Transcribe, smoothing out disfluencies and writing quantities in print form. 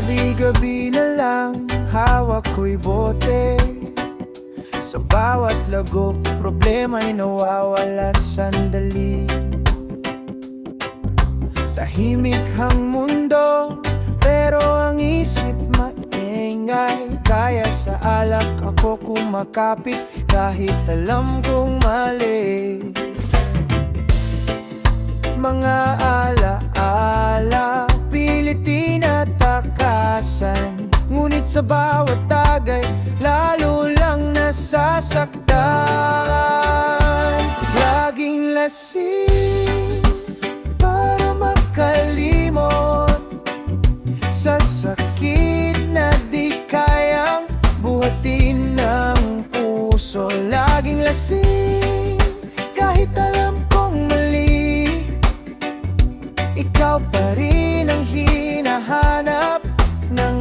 Gabi-gabi na lang, hawak ko'y bote. Sa bawat lagok, problema'y nawawala sandali. Tahimik ang mundo, pero ang isip maingay. Kaya sa alak ako kumakapit, kahit alam kong mali. Mga ala-ala, pilit tinatakasan, ngunit sa bawat tagay, lalo lang nasasaktan. Laging lasing para makalimot sa sakit na di kayang buhatin ng puso. Laging lasing kahit alam kong mali, ikaw pa rin ang hinahanap ng